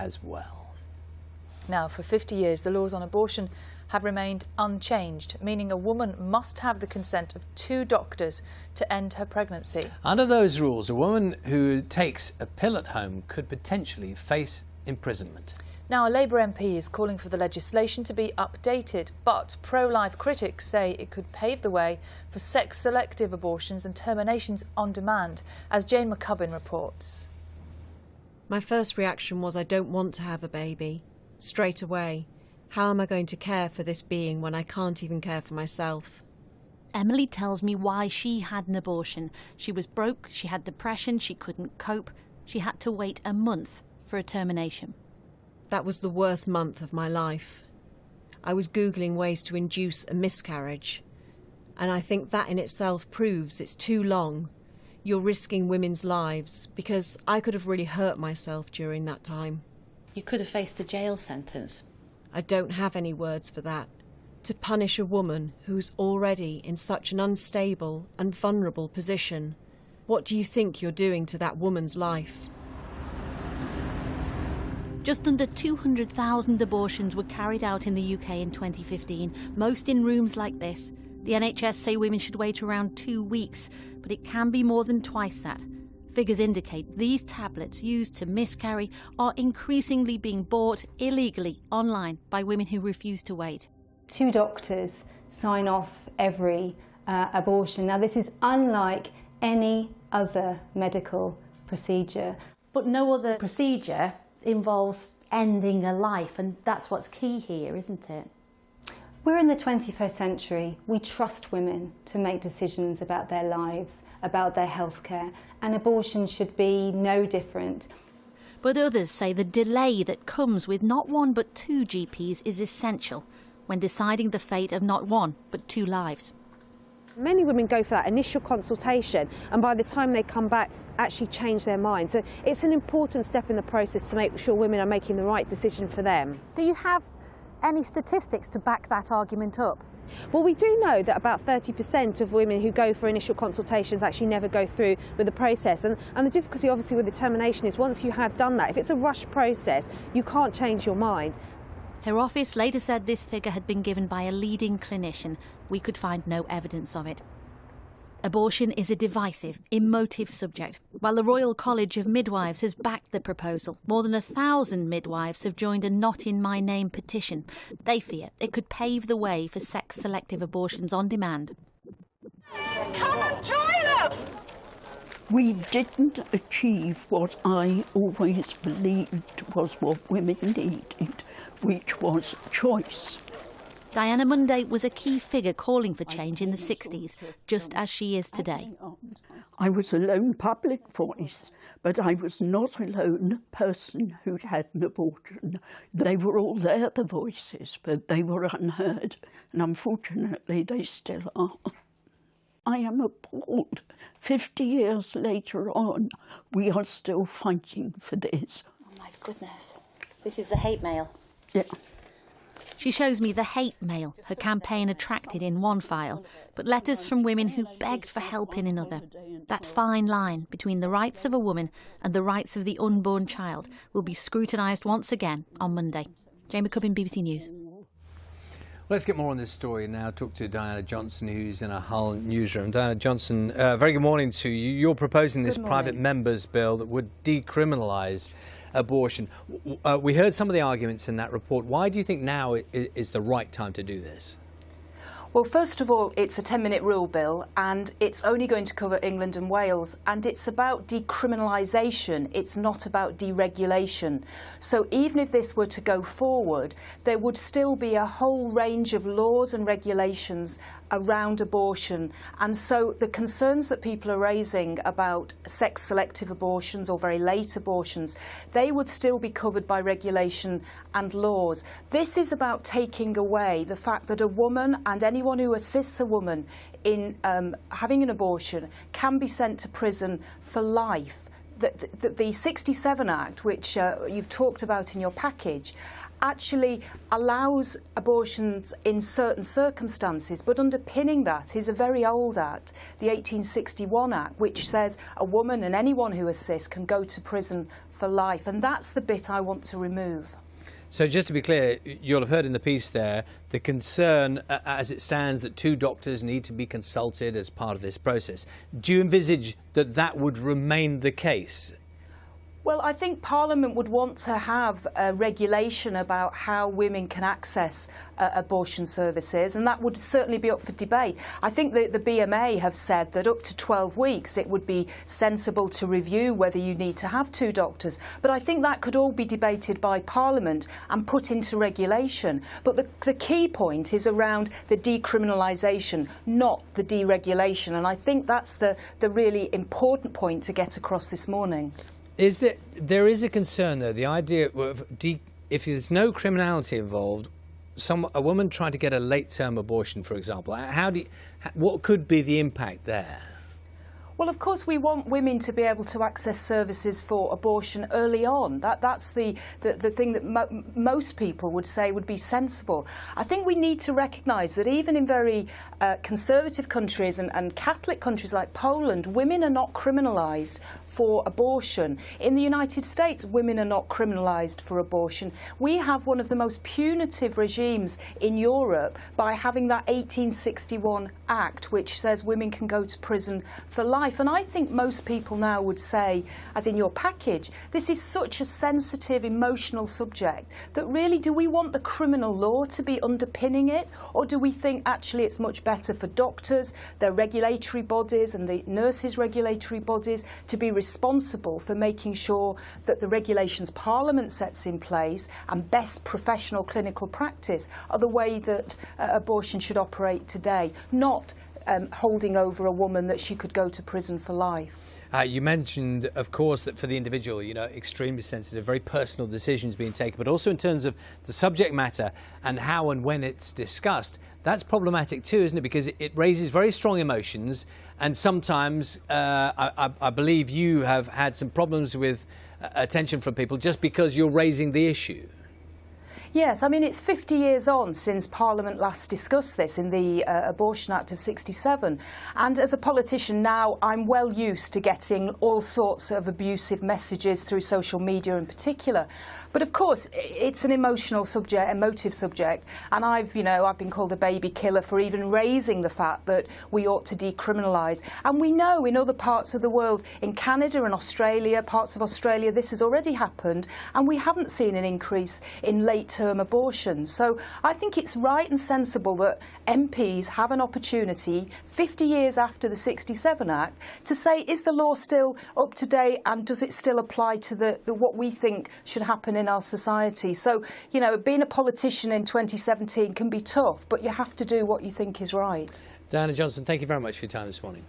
as well. Now, for 50 years, the laws on abortion have remained unchanged, meaning a woman must have the consent of 2 doctors to end her pregnancy. Under those rules, a woman who takes a pill at home could potentially face imprisonment. Now, a Labour MP is calling for the legislation to be updated, but pro-life critics say it could pave the way for sex-selective abortions and terminations on demand, as Jane McCubbin reports. My first reaction was I don't want to have a baby. Straight away. How am I going to care for this being when I can't even care for myself? Emily tells me why she had an abortion. She was broke, she had depression, she couldn't cope. She had to wait a month for a termination. That was the worst month of my life. I was Googling ways to induce a miscarriage. And I think that in itself proves it's too long. You're risking women's lives, because I could have really hurt myself during that time. You could have faced a jail sentence. I don't have any words for that. To punish a woman who's already in such an unstable and vulnerable position. What do you think you're doing to that woman's life? Just under 200,000 abortions were carried out in the UK in 2015, most in rooms like this. The NHS say women should wait around 2 weeks, but it can be more than twice that. Figures indicate these tablets used to miscarry are increasingly being bought illegally online by women who refuse to wait. 2 doctors sign off every abortion. Now, this is unlike any other medical procedure. But no other procedure involves ending a life, and that's what's key here, isn't it? We're in the 21st century. We trust women to make decisions about their lives, about their healthcare, and abortion should be no different. But others say the delay that comes with not 1 but 2 GPs is essential when deciding the fate of not 1 but 2 lives. Many women go for that initial consultation, and by the time they come back actually change their mind. So it's an important step in the process to make sure women are making the right decision for them. Do you have any statistics to back that argument up? Well, we do know that about 30% of women who go for initial consultations actually never go through with the process. And the difficulty obviously with the termination is once you have done that, if it's a rushed process, you can't change your mind. Her office later said this figure had been given by a leading clinician. We could find no evidence of it. Abortion is a divisive, emotive subject. While the Royal College of Midwives has backed the proposal, more than 1,000 midwives have joined a Not In My Name petition. They fear it could pave the way for sex-selective abortions on demand. Come and join us! We didn't achieve what I always believed was what women needed, which was choice. Diana Munday was a key figure calling for change in the 60s, just as she is today. I was a lone public voice, but I was not a lone person who'd had an abortion. They were all there, the voices, but they were unheard, and unfortunately they still are. I am appalled. 50 years later on, we are still fighting for this. Oh my goodness. This is the hate mail. Yeah. She shows me the hate mail her campaign attracted in one file, but letters from women who begged for help in another. That fine line between the rights of a woman and the rights of the unborn child will be scrutinised once again on Monday. Jane McCubbin, BBC News. Let's get more on this story now. Talk to Diana Johnson, who's in our Hull newsroom. Diana Johnson, very good morning to you. You're proposing this private members' bill that would decriminalise abortion. We heard some of the arguments in that report. Why do you think now is the right time to do this? Well, first of all, it's a 10-minute rule bill, and it's only going to cover England and Wales, and it's about decriminalisation. It's not about deregulation. So even if this were to go forward, there would still be a whole range of laws and regulations around abortion. And so the concerns that people are raising about sex-selective abortions or very late abortions, they would still be covered by regulation and laws. This is about taking away the fact that a woman and anyone who assists a woman in having an abortion can be sent to prison for life. the 67 Act, which you've talked about in your package, actually allows abortions in certain circumstances, but underpinning that is a very old act, the 1861 Act, which says a woman and anyone who assists can go to prison for life, and that's the bit I want to remove. So just to be clear, you'll have heard in the piece there the concern as it stands that 2 doctors need to be consulted as part of this process. Do you envisage that that would remain the case? Well, I think Parliament would want to have a regulation about how women can access abortion services, and that would certainly be up for debate. I think the BMA have said that up to 12 weeks it would be sensible to review whether you need to have 2 doctors. But I think that could all be debated by Parliament and put into regulation. But the key point is around the decriminalisation, not the deregulation. And I think that's the really important point to get across this morning. Is that there is a concern, though, the idea of if there's no criminality involved, a woman trying to get a late-term abortion, for example, what could be the impact there? Well, of course, we want women to be able to access services for abortion early on. That's the thing that most people would say would be sensible. I think we need to recognise that even in very conservative countries and Catholic countries like Poland, women are not criminalised for abortion. In the United States, women are not criminalised for abortion. We have one of the most punitive regimes in Europe by having that 1861 Act, which says women can go to prison for life. And I think most people now would say, as in your package, this is such a sensitive, emotional subject that really, do we want the criminal law to be underpinning it? Or do we think actually it's much better for doctors, their regulatory bodies and the nurses' regulatory bodies to be responsible for making sure that the regulations Parliament sets in place and best professional clinical practice are the way that abortion should operate today, not holding over a woman that she could go to prison for life. You mentioned, of course, that for the individual, extremely sensitive, very personal decisions being taken, but also in terms of the subject matter and how and when it's discussed. That's problematic too, isn't it? Because it raises very strong emotions, and sometimes I believe you have had some problems with attention from people just because you're raising the issue. Yes, I mean, it's 50 years on since Parliament last discussed this in the Abortion Act of 67. And as a politician now, I'm well used to getting all sorts of abusive messages through social media in particular. But of course, it's an emotional subject, emotive subject. And I've been called a baby killer for even raising the fact that we ought to decriminalise. And we know in other parts of the world, in Canada and Australia, parts of Australia, this has already happened. And we haven't seen an increase in late-term abortion. So I think it's right and sensible that MPs have an opportunity 50 years after the 67 Act to say, is the law still up to date and does it still apply to what we think should happen in our society? So, being a politician in 2017 can be tough, but you have to do what you think is right. Diana Johnson, thank you very much for your time this morning.